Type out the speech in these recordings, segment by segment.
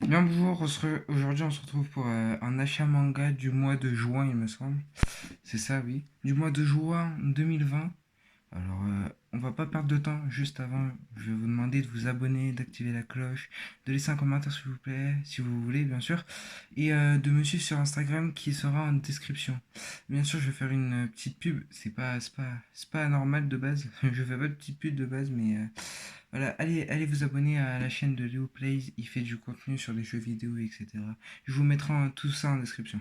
Bien bonjour, aujourd'hui on se retrouve pour un achat manga du mois de juin il me semble. C'est ça oui. Du mois de juin 2020. Alors on va pas perdre de temps, juste avant je vais vous demander de vous abonner, d'activer la cloche, de laisser un commentaire s'il vous plaît, si vous voulez bien sûr, et de me suivre sur Instagram qui sera en description. Bien sûr je vais faire une petite pub, c'est pas normal de base, je fais pas de petite pub de base mais voilà, allez vous abonner à la chaîne de Léo Plays, il fait du contenu sur les jeux vidéo, etc. Je vous mettrai tout ça en description.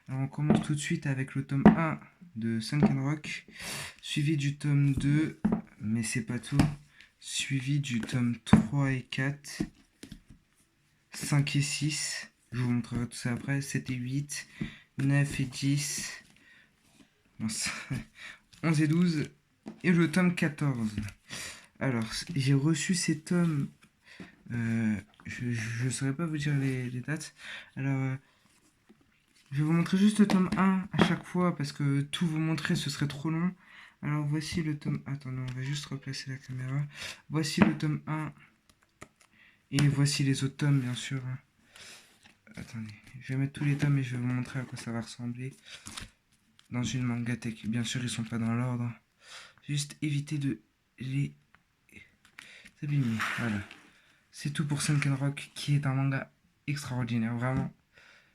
Alors on commence tout de suite avec le tome 1 de Sunken Rock, suivi du tome 2, mais c'est pas tout, suivi du tome 3 et 4, 5 et 6, je vous montrerai tout ça après, 7 et 8, 9 et 10, 11 et 12, et le tome 14. Alors, j'ai reçu ces tomes. Je ne saurais pas vous dire les dates. Alors, je vais vous montrer juste le tome 1 à chaque fois parce que tout vous montrer ce serait trop long. Alors, voici le tome. Attendez, on va juste replacer la caméra. Voici le tome 1 et voici les autres tomes, bien sûr. Attendez, je vais mettre tous les tomes et je vais vous montrer à quoi ça va ressembler dans une mangatech. Bien sûr, ils sont pas dans l'ordre. Juste éviter de les abîmer. Voilà. C'est tout pour Sunken Rock, qui est un manga extraordinaire, vraiment.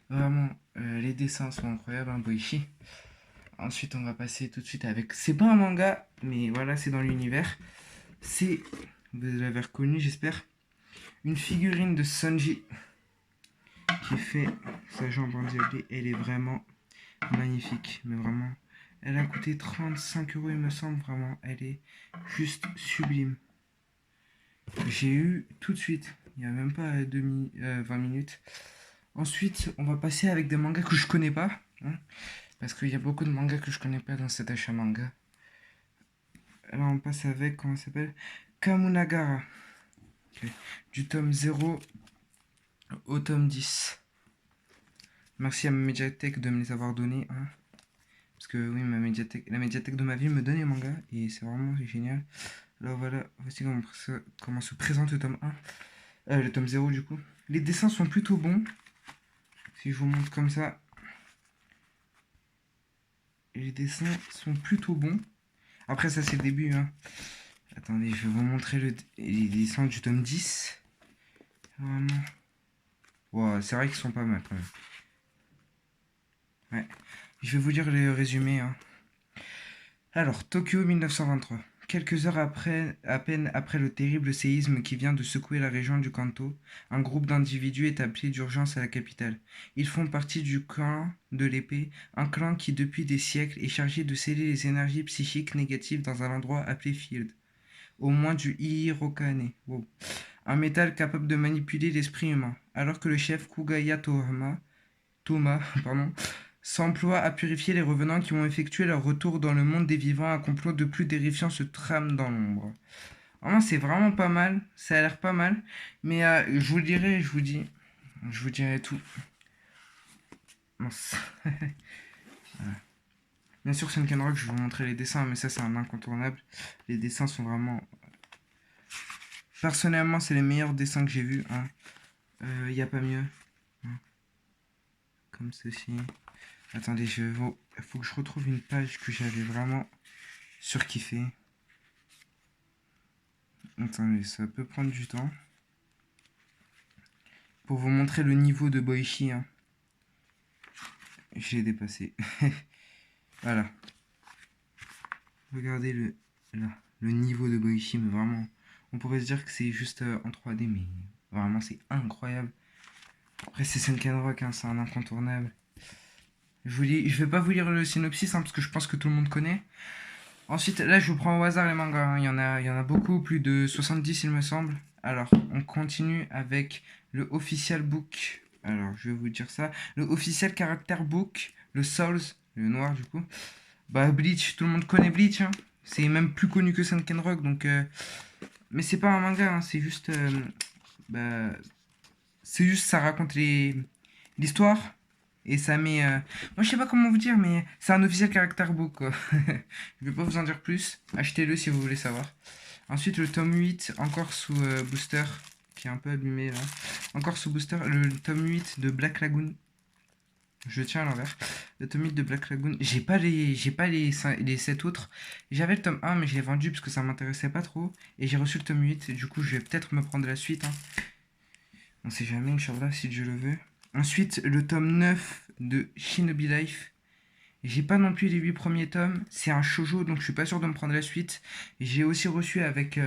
Vraiment, les dessins sont incroyables, hein, Boichi. Ensuite, on va passer tout de suite avec. C'est pas un manga, mais voilà, c'est dans l'univers. C'est, vous l'avez reconnu, j'espère, une figurine de Sanji qui fait sa jambe endiablée. Elle est vraiment magnifique, mais vraiment. Elle a coûté 35 €, il me semble, vraiment. Elle est juste sublime. J'ai eu tout de suite, il n'y a même pas 20 minutes. Ensuite, on va passer avec des mangas que je connais pas, hein, parce qu'il y a beaucoup de mangas que je connais pas dans cet achat manga. Alors on passe avec, comment ça s'appelle, Kamunagara, okay. Du tome 0 au tome 10. Merci à ma médiathèque de me les avoir donnés, hein, parce que oui, la médiathèque de ma ville me donne les mangas, et c'est vraiment génial. Alors voilà, voici comment se présente le tome 1, le tome 0 du coup. Les dessins sont plutôt bons, si je vous montre comme ça. Les dessins sont plutôt bons. Après, ça, c'est le début. Hein. Attendez, je vais vous montrer les dessins du tome 10. Vraiment. Wow, c'est vrai qu'ils sont pas mal quand même. Ouais. Je vais vous lire le résumé. Hein. Alors, Tokyo 1923. Quelques heures à peine après le terrible séisme qui vient de secouer la région du Kanto, un groupe d'individus est appelé d'urgence à la capitale. Ils font partie du clan de l'épée, un clan qui depuis des siècles est chargé de sceller les énergies psychiques négatives dans un endroit appelé Field, au moins du Hirokane. Wow. Un métal capable de manipuler l'esprit humain, alors que le chef Kugaya Thomas pardon, s'emploie à purifier les revenants qui ont effectué leur retour dans le monde des vivants. Un complot de plus terrifiant se trame dans l'ombre. Vraiment, c'est vraiment pas mal, ça a l'air pas mal, mais je vous le dirai, je vous dirai tout. Mince. Voilà. Bien sûr, Sunken Rock, je vais vous montrer les dessins, mais ça, c'est un incontournable. Les dessins sont vraiment. Personnellement, c'est les meilleurs dessins que j'ai vus. Hein. Y a pas mieux. Hein. Comme ceci. Attendez, faut que je retrouve une page que j'avais vraiment surkiffé. Attendez, ça peut prendre du temps. Pour vous montrer le niveau de Boichi. Hein. Je l'ai dépassé. Voilà. Regardez le niveau de Boichi, mais vraiment. On pourrait se dire que c'est juste en 3D, mais vraiment c'est incroyable. Après c'est Sunken Rock, hein, c'est un incontournable. Je vais pas vous lire le synopsis hein, parce que je pense que tout le monde connaît. Ensuite, là je vous prends au hasard les mangas, hein. Il y en a beaucoup, plus de 70 il me semble. Alors, on continue avec le Official Book. Alors, je vais vous dire ça. Le Official Character Book, le Souls, le noir du coup. Bah, Bleach, tout le monde connaît Bleach. Hein. C'est même plus connu que Sunken Rock, donc. Mais c'est pas un manga, hein, c'est juste. Bah, c'est juste, ça raconte l'histoire. Et ça met. Moi, je sais pas comment vous dire, mais c'est un officiel character book, quoi. Je vais pas vous en dire plus. Achetez-le si vous voulez savoir. Ensuite, le tome 8, encore sous booster. qui est un peu abîmé là. Encore ce booster, le tome 8 de Black Lagoon. Je tiens à l'envers. Le tome 8 de Black Lagoon. J'ai pas les 7 autres. J'avais le tome 1, mais je l'ai vendu parce que ça m'intéressait pas trop. Et j'ai reçu le tome 8. Et du coup, je vais peut-être me prendre la suite. Hein. On sait jamais, Inch'Allah, si Dieu le veut. Ensuite, le tome 9 de Shinobi Life. J'ai pas non plus les 8 premiers tomes. C'est un shoujo, donc je suis pas sûr de me prendre la suite. J'ai aussi reçu avec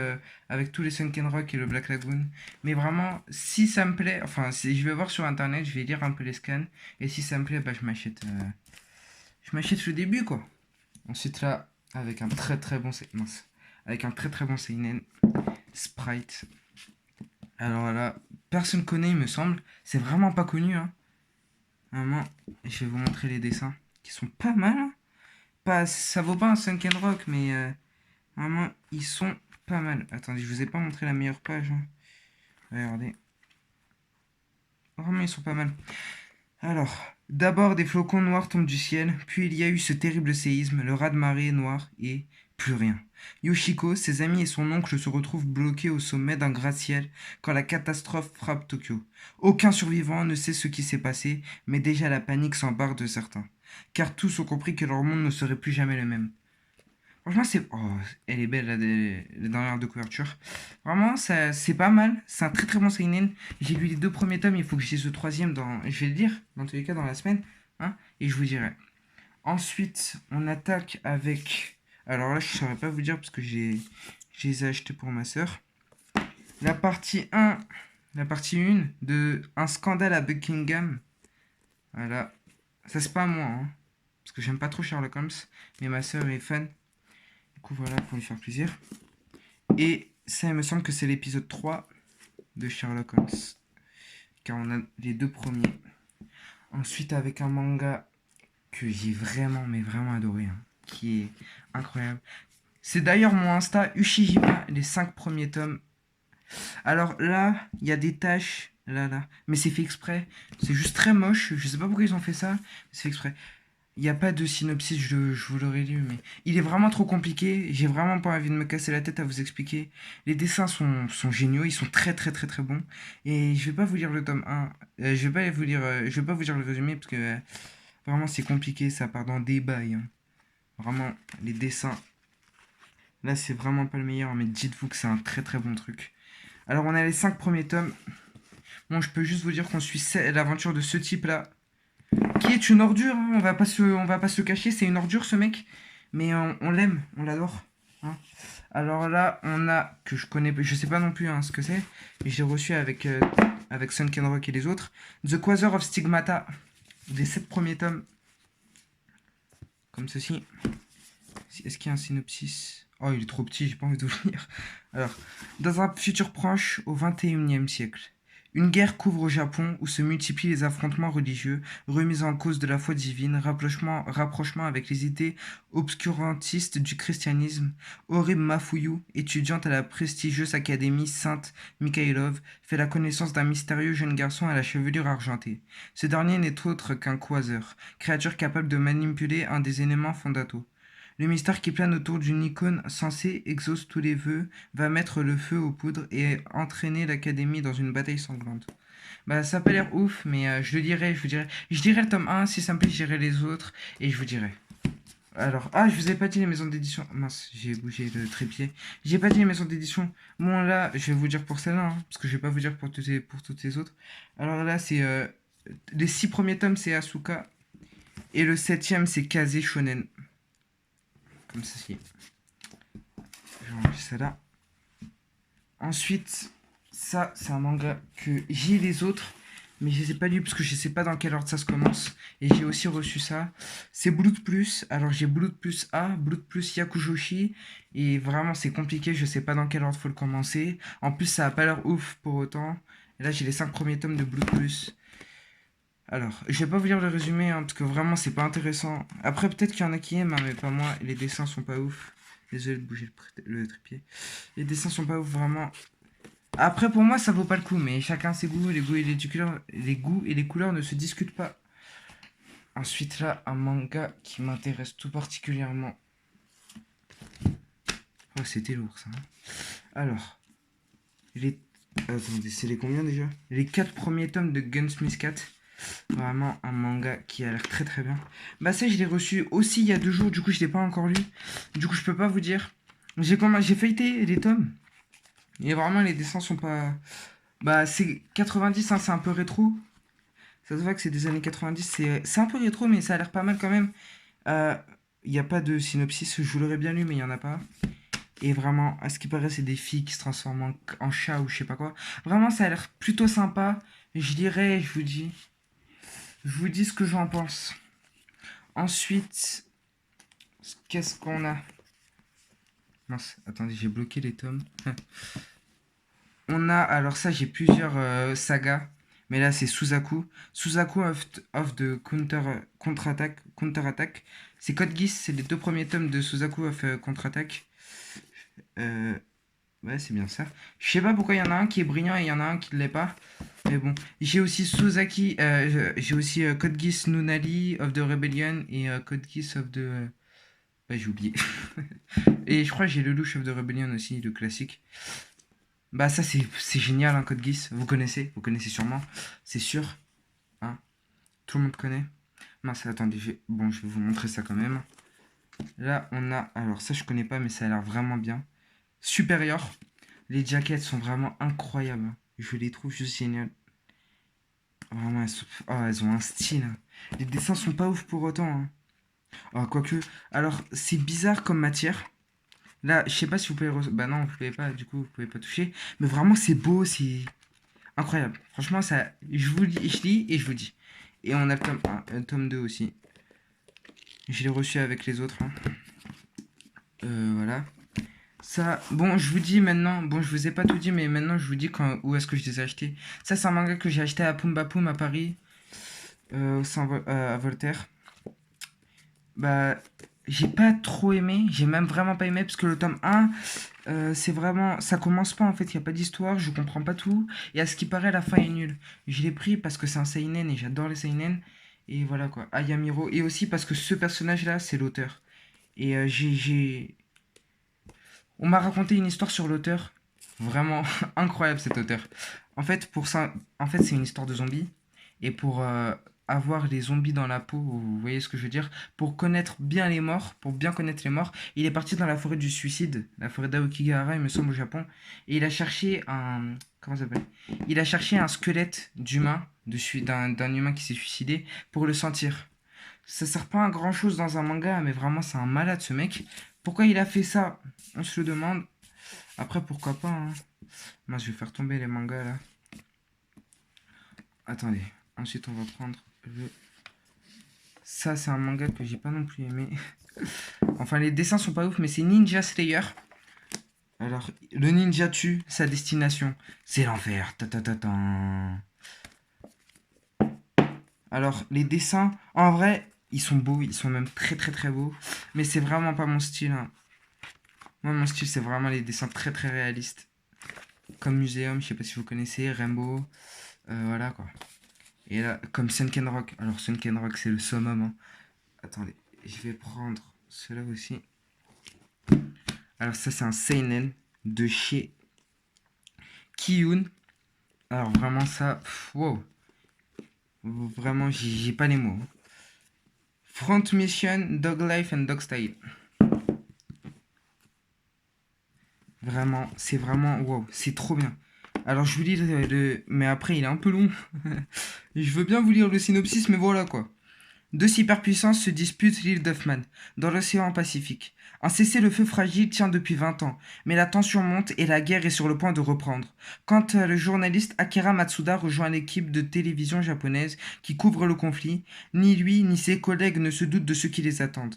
tous les Sunken Rock et le Black Lagoon. Mais vraiment, si ça me plaît, enfin, si je vais voir sur internet, je vais lire un peu les scans. Et si ça me plaît, bah, je m'achète le début, quoi. Ensuite, là, avec un très très bon seinen, Sprite. Alors là, personne connaît, il me semble. C'est vraiment pas connu, hein. Vraiment, je vais vous montrer les dessins qui sont pas mal. Hein. Pas, ça vaut pas un Sunken Rock, mais vraiment, ils sont pas mal. Attendez, je vous ai pas montré la meilleure page. Hein. Regardez. Vraiment, ils sont pas mal. Alors, d'abord, des flocons noirs tombent du ciel, puis il y a eu ce terrible séisme, le raz-de-marée noir, et plus rien. Yoshiko, ses amis et son oncle se retrouvent bloqués au sommet d'un gratte-ciel quand la catastrophe frappe Tokyo. Aucun survivant ne sait ce qui s'est passé, mais déjà la panique s'empare de certains, car tous ont compris que leur monde ne serait plus jamais le même. Franchement, elle est belle, la dernière de couverture. Vraiment, c'est pas mal. C'est un très très bon seinen. J'ai lu les 2 premiers tomes, il faut que je lise le troisième je vais le lire, dans tous les cas, dans la semaine. Hein, et je vous dirai. Ensuite, on attaque avec... Alors là, je saurais pas vous dire parce que je les ai achetés pour ma soeur. La partie 1 de Un scandale à Buckingham. Voilà. Ça, c'est pas moi, hein, parce que j'aime pas trop Sherlock Holmes, mais ma soeur est fan. Du coup, voilà, pour lui faire plaisir. Et ça, il me semble que c'est l'épisode 3 de Sherlock Holmes. Car on a les 2 premiers. Ensuite, avec un manga que j'ai vraiment, mais vraiment adoré. Hein, qui est incroyable. C'est d'ailleurs mon Insta, Ushijima, les 5 premiers tomes. Alors là, il y a des taches. Là. Mais c'est fait exprès. C'est juste très moche. Je sais pas pourquoi ils ont fait ça. C'est fait exprès. Il n'y a pas de synopsis, je vous l'aurais lu, mais il est vraiment trop compliqué. J'ai vraiment pas envie de me casser la tête à vous expliquer. Les dessins sont géniaux, ils sont très très très très bons. Et je vais pas vous lire le tome 1. Je vais pas vous dire le résumé parce que vraiment c'est compliqué, ça part dans des bails. Hein. Vraiment, les dessins. Là, c'est vraiment pas le meilleur, mais dites-vous que c'est un très très bon truc. Alors, on a les 5 premiers tomes. Bon, je peux juste vous dire qu'on suit l'aventure de ce type-là. Qui est une ordure, hein, on va pas se le cacher, c'est une ordure ce mec. Mais on l'aime, on l'adore. Hein. Alors là, on a, que je connais, je sais pas non plus hein, ce que c'est, mais j'ai reçu avec Sunken Rock et les autres, The Quasar of Stigmata, des 7 premiers tomes. Comme ceci. Est-ce qu'il y a un synopsis? Oh, il est trop petit, j'ai pas envie de vous lire. Alors, dans un futur proche, au XXIe siècle, une guerre couvre au Japon où se multiplient les affrontements religieux, remise en cause de la foi divine, rapprochement avec les idées obscurantistes du christianisme. Horib Mafuyu, étudiante à la prestigieuse académie Sainte Mikhailov, fait la connaissance d'un mystérieux jeune garçon à la chevelure argentée. Ce dernier n'est autre qu'un quasar, créature capable de manipuler un des éléments fondataux. Le mystère qui plane autour d'une icône censée exauce tous les vœux va mettre le feu aux poudres et entraîner l'académie dans une bataille sanglante. Bah ça a pas l'air ouf, mais je vous dirai. Je dirai le tome 1, si ça me plaît, je dirai les autres, et je vous dirai. Alors, je vous ai pas dit les maisons d'édition. Mince, j'ai bougé le trépied. J'ai pas dit les maisons d'édition. Bon là, je vais vous dire pour celle-là, hein, parce que je vais pas vous dire pour toutes les autres. Alors là, c'est... les 6 premiers tomes, c'est Asuka, et le 7ème, c'est Kaze Shonen. Comme ceci. Je vais enlever ça là. Ensuite, ça, c'est un manga que j'ai les autres, mais je les ai pas lus parce que je sais pas dans quel ordre ça se commence. Et j'ai aussi reçu ça. C'est Blood Plus. Alors j'ai Blood Plus A, Blood Plus Yakujoshi. Et vraiment, c'est compliqué. Je sais pas dans quel ordre faut le commencer. En plus, ça a pas l'air ouf pour autant. Et là, j'ai les 5 premiers tomes de Blood Plus. Alors, je vais pas vous lire le résumé, hein, parce que vraiment, c'est pas intéressant. Après, peut-être qu'il y en a qui aiment, hein, mais pas moi. Les dessins sont pas ouf. Désolé de bouger le trépied. Les dessins sont pas ouf, vraiment. Après, pour moi, ça vaut pas le coup, mais chacun ses goûts. Les goûts et les couleurs ne se discutent pas. Ensuite, là, un manga qui m'intéresse tout particulièrement. Oh, c'était lourd, ça. Alors, Attendez, c'est les combien déjà? Les 4 premiers tomes de Gunsmith Cat. Vraiment un manga qui a l'air très très bien. Bah ça je l'ai reçu aussi il y a 2 jours, du coup je l'ai pas encore lu. Du coup je peux pas vous dire. J'ai feuilleté les tomes. Et vraiment les dessins sont pas... Bah c'est 90, hein, c'est un peu rétro. Ça se voit que c'est des années 90, c'est un peu rétro mais ça a l'air pas mal quand même. Euh, Il n'y a pas de synopsis, je vous l'aurais bien lu mais il n'y en a pas. Et vraiment, à ce qui paraît, c'est des filles qui se transforment en chat ou je sais pas quoi. Vraiment, ça a l'air plutôt sympa. Je dirais, je vous dis ce que j'en pense. Ensuite, qu'est-ce qu'on a? Mince, attendez, j'ai bloqué les tomes. On a, alors ça, j'ai plusieurs sagas. Mais là, c'est Suzaku. Suzaku of the Counter-Attack. C'est Code Geass, c'est les 2 premiers tomes de Suzaku of Counter-Attack. Euh, Ouais, c'est bien ça. Je sais pas pourquoi il y en a un qui est brillant et il y en a un qui ne l'est pas. Mais bon. J'ai aussi j'ai aussi Code Geass Nunali of the Rebellion et Code Geass of the... bah, j'ai oublié. Et je crois que j'ai le Lelouch of the Rebellion aussi, le classique. Bah ça c'est génial, hein, Code Geass. Vous connaissez sûrement. C'est sûr. Hein. Tout le monde connaît. Mince, attendez, bon, je vais vous montrer ça quand même. Là, on a... Alors ça, je connais pas, mais ça a l'air vraiment bien. Supérieur. Les jackets sont vraiment incroyables. Je les trouve juste géniales. Vraiment, elles ont un style. Les dessins sont pas ouf pour autant, hein. Ah, quoique. Alors, c'est bizarre comme matière. Là, je sais pas si vous pouvez... Bah non, vous pouvez pas, du coup, vous pouvez pas toucher. Mais vraiment, c'est beau, c'est incroyable. Franchement, ça... je lis et je vous dis. Et on a le tome 1, le tome 2 aussi. Je l'ai reçu avec les autres, hein. Voilà. Ça, bon, je vous dis maintenant, bon, je vous ai pas tout dit, mais maintenant je vous dis où est-ce que je les ai achetés. Ça, c'est un manga que j'ai acheté à Pumba Pum à Paris, à Voltaire. Bah, j'ai pas trop aimé, j'ai même vraiment pas aimé, parce que le tome 1, c'est vraiment, ça commence pas en fait, il y a pas d'histoire, je comprends pas tout, et à ce qui paraît, la fin est nulle. Je l'ai pris parce que c'est un seinen et j'adore les seinen, et voilà quoi, Ayamiro, et aussi parce que ce personnage-là, c'est l'auteur. Et on m'a raconté une histoire sur l'auteur. Vraiment incroyable cet auteur. En fait, pour ça, en fait, c'est une histoire de zombies. Et pour avoir les zombies dans la peau, vous voyez ce que je veux dire, pour connaître bien les morts, pour bien connaître les morts, il est parti dans la forêt du suicide, la forêt d'Aokigahara, il me semble, au Japon. Et il a cherché un... Comment ça s'appelle? Il a cherché un squelette d'humain, d'un humain qui s'est suicidé, pour le sentir. Ça sert pas à grand chose dans un manga, mais vraiment, c'est un malade ce mec. Pourquoi il a fait ça? On se le demande. Après, pourquoi pas, hein. Moi, je vais faire tomber les mangas là. Attendez. Ensuite, on va prendre le. Ça, c'est un manga que j'ai pas non plus aimé. Enfin, les dessins sont pas ouf, mais c'est Ninja Slayer. Alors, le ninja tue, sa destination, c'est l'enfer. Ta ta ta ta. Alors, les dessins, en vrai, ils sont beaux, ils sont même très très très beaux. Mais c'est vraiment pas mon style, hein. Moi, mon style, c'est vraiment les dessins très très réalistes. Comme Museum, je sais pas si vous connaissez, Rainbow, voilà quoi. Et là, comme Sunken Rock. Alors, Sunken Rock, c'est le summum, hein. Attendez, je vais prendre cela aussi. Alors, ça, c'est un Seinen de chez Kiyun. Alors, vraiment, ça, wow. Vraiment, j'ai pas les mots. Front Mission, Dog Life and Dog Style. Vraiment, c'est vraiment, wow, c'est trop bien. Alors, je vous lis mais après, il est un peu long. Je veux bien vous lire le synopsis, mais voilà quoi. Deux superpuissances se disputent l'île d'Hoffman, dans l'océan Pacifique. Un cessez-le-feu fragile tient depuis 20 ans, mais la tension monte et la guerre est sur le point de reprendre. Quand le journaliste Akira Matsuda rejoint l'équipe de télévision japonaise qui couvre le conflit, ni lui ni ses collègues ne se doutent de ce qui les attend.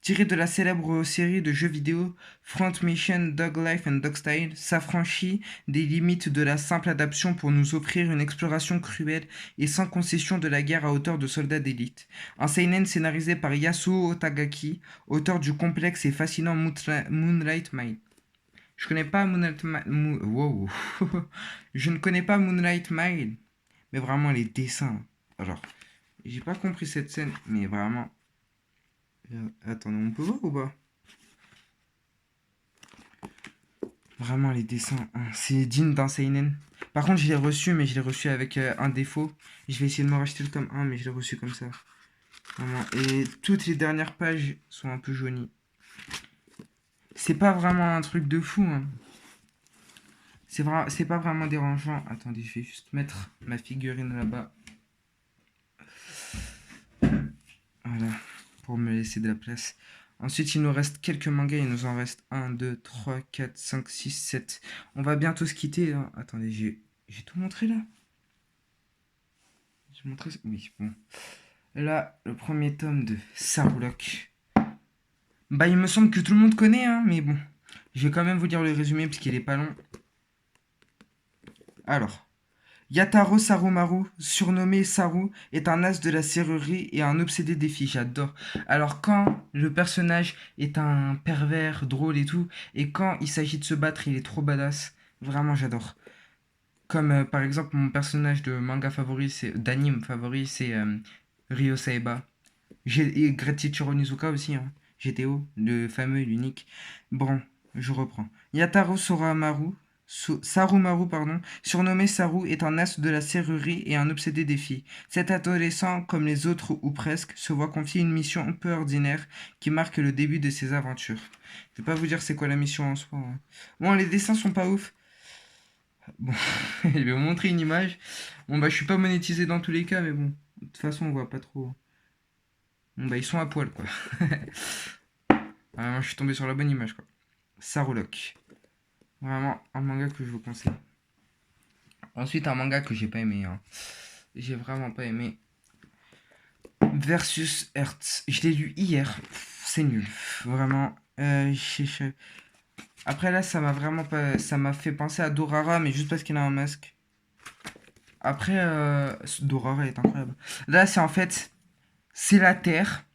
Tiré de la célèbre série de jeux vidéo Front Mission Dog Life and Dog Style, s'affranchit des limites de la simple adaptation pour nous offrir une exploration cruelle et sans concession de la guerre à hauteur de soldats d'élite. Un seinen scénarisé par Yasuo Otagaki, auteur du complexe et fascinant Moonlight Maid. Je connais pas Moonlight Maid. Wow. Je ne connais pas Moonlight Maid, mais vraiment les dessins. Alors, j'ai pas compris cette scène, mais vraiment. Attendez, on peut voir ou pas? Vraiment, les dessins, hein, c'est digne d'un seinen. Par contre, je l'ai reçu, mais je l'ai reçu avec un défaut. Je vais essayer de me racheter le tome 1, mais je l'ai reçu comme ça. Vraiment. Et toutes les dernières pages sont un peu jaunies. C'est pas vraiment un truc de fou, hein. C'est pas vraiment dérangeant. Attendez, je vais juste mettre ma figurine là-bas. Voilà, pour me laisser de la place. Ensuite, il nous reste quelques mangas. Il nous en reste 1, 2, 3, 4, 5, 6, 7. On va bientôt se quitter, hein. Attendez, j'ai tout montré là. J'ai montré... Oui, bon. Là, le premier tome de Sarulok. Bah, il me semble que tout le monde connaît, hein, mais bon. Je vais quand même vous lire le résumé parce qu'il est pas long. Alors, Yataro Sarumaru, surnommé Saru, est un as de la serrurerie et un obsédé des filles. J'adore. Alors, quand le personnage est un pervers drôle et tout, et quand il s'agit de se battre, il est trop badass. Vraiment, j'adore. Comme par exemple, mon personnage de manga favori, d'anime favori, c'est Ryo Saeba. Et Great Teacher Onizuka aussi, hein. GTO, le fameux et l'unique. Bon, je reprends. Yataro Sarumaru, pardon, surnommé Saru, est un as de la serrurerie et un obsédé des filles. Cet adolescent, comme les autres ou presque, se voit confier une mission un peu ordinaire qui marque le début de ses aventures. Je vais pas vous dire c'est quoi la mission en soi, hein. Bon, les dessins sont pas ouf. Bon, je vais vous montrer une image. Bon, bah, je suis pas monétisé dans tous les cas, mais bon, de toute façon, on voit pas trop. Bon, bah, ils sont à poil, quoi. Vraiment, je suis tombé sur la bonne image, quoi. Sarolok. Vraiment, un manga que je vous conseille. Ensuite, un manga que j'ai pas aimé, hein. J'ai vraiment pas aimé. Versus Earth. Je l'ai lu hier. C'est nul. Vraiment. Après, là, ça m'a vraiment pas. Ça m'a fait penser à Dorara, mais juste parce qu'il a un masque. Après, Dorara est incroyable. Là, c'est en fait. C'est la Terre.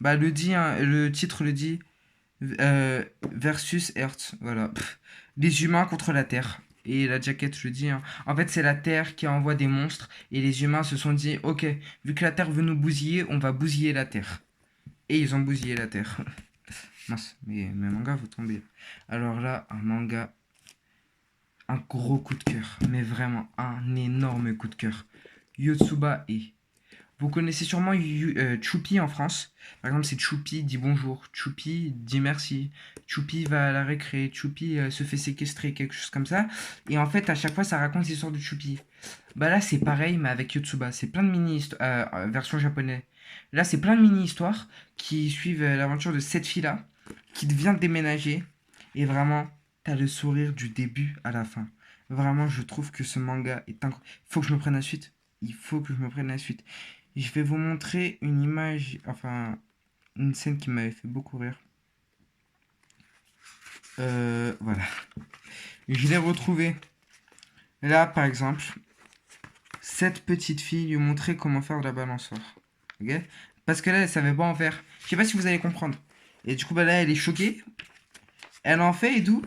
Bah, hein, le titre le dit. Versus Earth. Voilà. Les humains contre la Terre. Et la jaquette le dit, hein. En fait, c'est la Terre qui envoie des monstres. Et les humains se sont dit, ok, vu que la Terre veut nous bousiller, on va bousiller la Terre. Et ils ont bousillé la Terre. Mince, mais mes mangas, vous tombez. Alors là, un manga. Un gros coup de cœur. Mais vraiment, un énorme coup de cœur. Yotsuba E. Vous connaissez sûrement Choupi en France. Par exemple, c'est Choupi dit bonjour, Choupi dit merci, Choupi va à la récré, Choupi se fait séquestrer, quelque chose comme ça. Et en fait, à chaque fois, ça raconte l'histoire de Choupi. Bah là, c'est pareil, mais avec Yotsuba. C'est plein de mini-histoires, version japonaise. Là, c'est plein de mini-histoires qui suivent l'aventure de cette fille-là, qui vient de déménager. Et vraiment, t'as le sourire du début à la fin. Vraiment, je trouve que ce manga est incroyable. Il faut que je me prenne la suite. Il faut que je me prenne la suite. Je vais vous montrer une image, enfin, une scène qui m'avait fait beaucoup rire. Voilà. Je l'ai retrouvée. Là, par exemple, cette petite fille lui montrait comment faire de la balançoire. Ok? Parce que là, elle savait pas en faire. Je sais pas si vous allez comprendre. Et du coup, bah là, elle est choquée. Elle en fait et tout.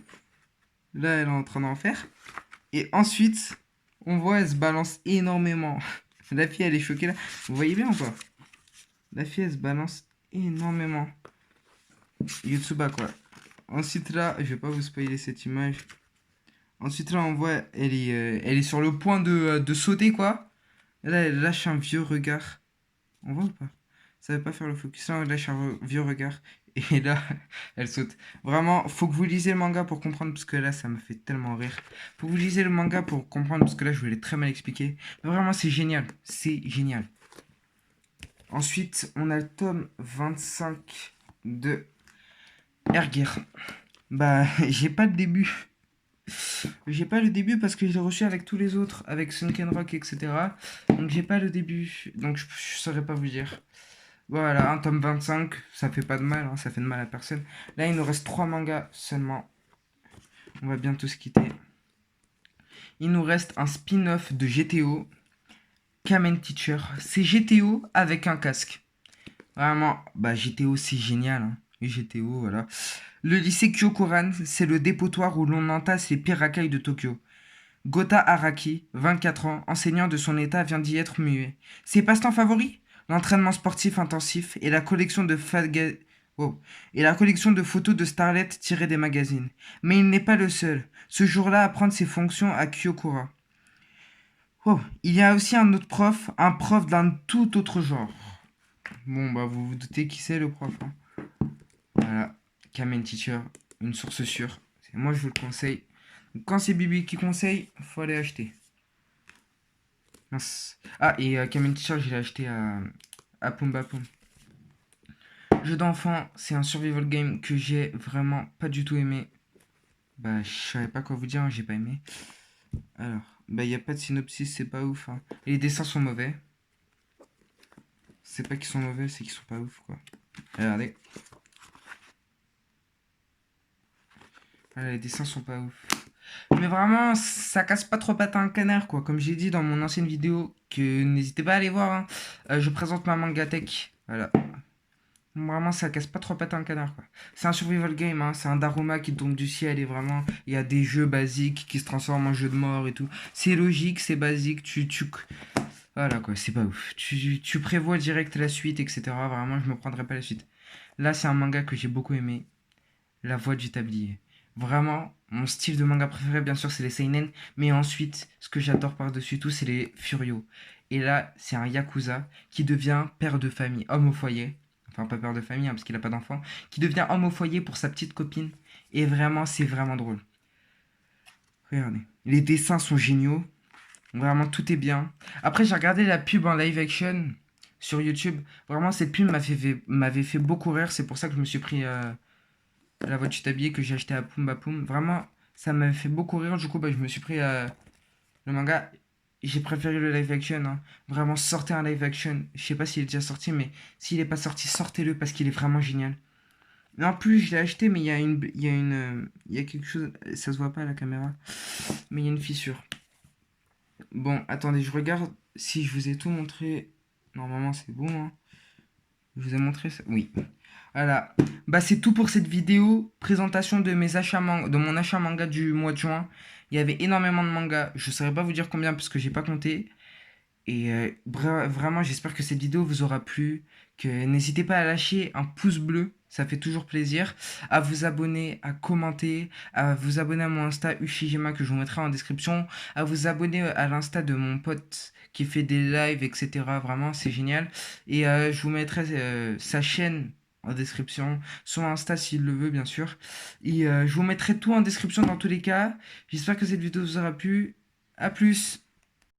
Là, elle est en train d'en faire. Et ensuite, on voit, elle se balance énormément. La fille, elle est choquée là. Vous voyez bien ou pas? La fille, elle se balance énormément. Yotsuba, quoi. Ensuite, là, je vais pas vous spoiler cette image. Ensuite, là, on voit, elle est sur le point de sauter, quoi. Là, elle lâche un vieux regard. On voit ou pas? Ça va pas faire le focus. Là, elle lâche un vieux regard. Et là, elle saute. Vraiment, faut que vous lisiez le manga pour comprendre, parce que là, ça me fait tellement rire. Faut que vous lisiez le manga pour comprendre, parce que là, je vous l'ai très mal expliqué. Mais vraiment, c'est génial. C'est génial. Ensuite, on a le tome 25 de Erguer. Bah, j'ai pas le début. J'ai pas le début parce que je l'ai reçu avec tous les autres, avec Sunken Rock, etc. Donc j'ai pas le début. Donc je saurais pas vous dire. Voilà, un tome 25, ça fait pas de mal, hein, ça fait de mal à personne. Là, il nous reste 3 mangas seulement. On va bientôt se quitter. Il nous reste un spin-off de GTO, Kamen Teacher. C'est GTO avec un casque. Vraiment, bah GTO c'est génial, hein. GTO, voilà. Le lycée Kyokuran, c'est le dépotoir où l'on entasse les pires racailles de Tokyo. Gota Araki, 24 ans, enseignant de son état, vient d'y être muet. Ses passe-temps favoris? L'entraînement sportif intensif et la collection Wow. Et la collection de photos de Starlet tirées des magazines. Mais il n'est pas le seul. Ce jour-là à prendre ses fonctions à Kyokura. Wow. Il y a aussi un prof d'un tout autre genre. Bon, bah, vous vous doutez qui c'est le prof, hein. Voilà. Kamen Teacher, une source sûre. Moi, je vous le conseille. Donc, quand c'est Bibi qui conseille, faut aller acheter. Mince. Ah, et Kamen Teacher, je l'ai acheté à Pumba Pum. Jeu d'enfant, c'est un survival game que j'ai vraiment pas du tout aimé. Bah, je savais pas quoi vous dire, hein, j'ai pas aimé. Alors, bah, il n'y a pas de synopsis, c'est pas ouf, hein. Et les dessins sont mauvais. C'est pas qu'ils sont mauvais, c'est qu'ils sont pas ouf, quoi. Regardez. Voilà, les dessins sont pas ouf. Mais vraiment, ça casse pas trop patin un canard, quoi. Comme j'ai dit dans mon ancienne vidéo, que n'hésitez pas à aller voir, hein. Je présente ma mangatech. Voilà. Vraiment, ça casse pas trop patin un canard, quoi. C'est un survival game, hein. C'est un Daruma qui tombe du ciel et vraiment, il y a des jeux basiques qui se transforment en jeux de mort et tout. C'est logique, c'est basique, voilà, quoi, c'est pas ouf. Tu prévois direct la suite, etc. Vraiment, je me prendrai pas la suite. Là, c'est un manga que j'ai beaucoup aimé. La Voix du Tablier. Vraiment, mon style de manga préféré, bien sûr, c'est les seinen. Mais ensuite, ce que j'adore par-dessus tout, c'est les furios. Et là, c'est un yakuza qui devient père de famille, homme au foyer. Enfin, pas père de famille, hein, parce qu'il a pas d'enfant. Qui devient homme au foyer pour sa petite copine. Et vraiment, c'est vraiment drôle. Regardez. Les dessins sont géniaux. Vraiment, tout est bien. Après, j'ai regardé la pub en live action sur YouTube. Vraiment, cette pub m'avait fait beaucoup rire. C'est pour ça que je me suis pris la voix du tablier que j'ai acheté à Pumba Pum. Vraiment, ça m'avait fait beaucoup rire. Du coup, bah, je me suis pris le manga. J'ai préféré le live action, hein. Vraiment, sortez un live action. Je sais pas s'il est déjà sorti, mais s'il est pas sorti, sortez-le parce qu'il est vraiment génial. Mais en plus, je l'ai acheté, mais il y a quelque chose. Ça se voit pas à la caméra, mais il y a une fissure. Bon, attendez, je regarde si je vous ai tout montré. Normalement, c'est bon, hein. Je vous ai montré ça. Oui. Voilà. Bah, c'est tout pour cette vidéo. Présentation de de mon achat manga du mois de juin. Il y avait énormément de mangas. Je ne saurais pas vous dire combien parce que j'ai pas compté. Et vraiment, j'espère que cette vidéo vous aura plu. Que n'hésitez pas à lâcher un pouce bleu. Ça fait toujours plaisir. À vous abonner, à commenter, à vous abonner à mon Insta Ushijima que je vous mettrai en description. À vous abonner à l'Insta de mon pote qui fait des lives, etc. Vraiment, c'est génial. Et je vous mettrai sa chaîne en description, son Insta s'il le veut, bien sûr. Et je vous mettrai tout en description dans tous les cas. J'espère que cette vidéo vous aura plu. À plus!